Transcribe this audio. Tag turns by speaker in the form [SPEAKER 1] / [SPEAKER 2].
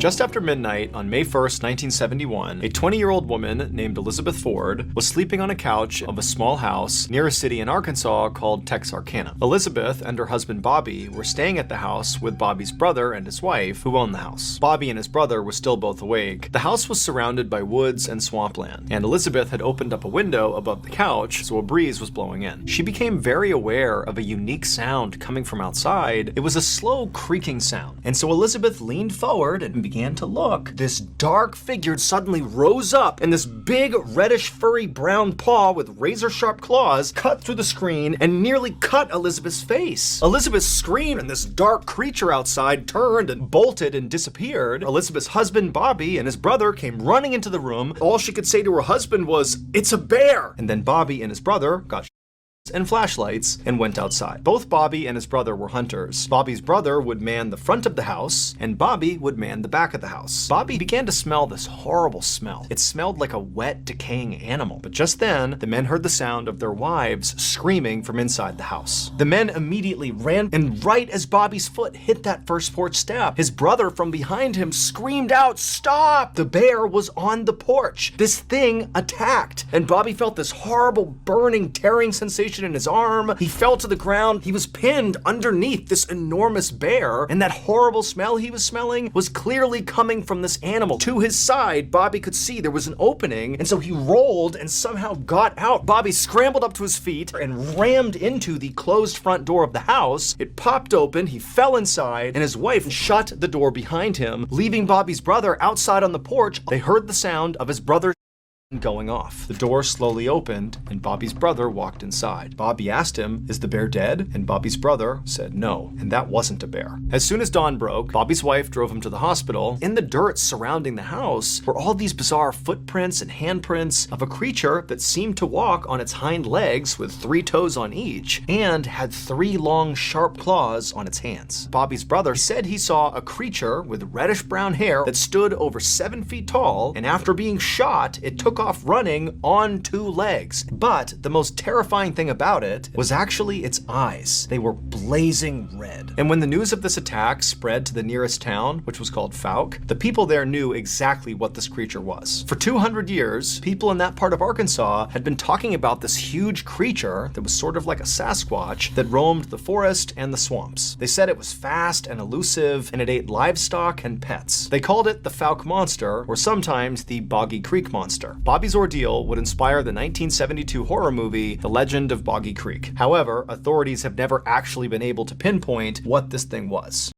[SPEAKER 1] Just after midnight on May 1st, 1971, a 20-year-old woman named Elizabeth Ford was sleeping on a couch of a small house near a city in Arkansas called Texarkana. Elizabeth and her husband Bobby were staying at the house with Bobby's brother and his wife, who owned the house. Bobby and his brother were still both awake. The house was surrounded by woods and swampland, and Elizabeth had opened up a window above the couch so a breeze was blowing in. She became very aware of a unique sound coming from outside. It was a slow creaking sound, and so Elizabeth leaned forward and began to look. This dark figure suddenly rose up, and this big reddish furry brown paw with razor sharp claws cut through the screen and nearly cut Elizabeth's face. Elizabeth screamed, and this dark creature outside turned and bolted and disappeared. Elizabeth's husband Bobby and his brother came running into the room. All she could say to her husband was, "It's a bear!" And then Bobby and his brother got and flashlights and went outside. Both Bobby and his brother were hunters. Bobby's brother would man the front of the house, and Bobby would man the back of the house. Bobby began to smell this horrible smell. It smelled like a wet, decaying animal. But just then, the men heard the sound of their wives screaming from inside the house. The men immediately ran, and right as Bobby's foot hit that first porch step, his brother from behind him screamed out, "Stop!" The bear was on the porch. This thing attacked, and Bobby felt this horrible, burning, tearing sensation in his arm. He fell to the ground. He was pinned underneath this enormous bear, and that horrible smell he was smelling was clearly coming from this animal. To his side, Bobby could see there was an opening, and so he rolled and somehow got out. Bobby scrambled up to his feet and rammed into the closed front door of the house. It popped open, he fell inside, and his wife shut the door behind him, leaving Bobby's brother outside on the porch. They heard the sound of his brother going off. The door slowly opened, and Bobby's brother walked inside. Bobby asked him, "Is the bear dead?" And Bobby's brother said no, and that wasn't a bear. As soon as dawn broke, Bobby's wife drove him to the hospital. In the dirt surrounding the house were all these bizarre footprints and handprints of a creature that seemed to walk on its hind legs with 3 toes on each, and had 3 long, sharp claws on its hands. Bobby's brother said he saw a creature with reddish brown hair that stood over 7 feet tall, and after being shot, it took off running on 2 legs. But the most terrifying thing about it was actually its eyes. They were blazing red. And when the news of this attack spread to the nearest town, which was called Fouke, the people there knew exactly what this creature was. For 200 years, people in that part of Arkansas had been talking about this huge creature that was sort of like a Sasquatch that roamed the forest and the swamps. They said it was fast and elusive, and it ate livestock and pets. They called it the Fouke Monster, or sometimes the Boggy Creek Monster. Bobby's ordeal would inspire the 1972 horror movie, The Legend of Boggy Creek. However, authorities have never actually been able to pinpoint what this thing was.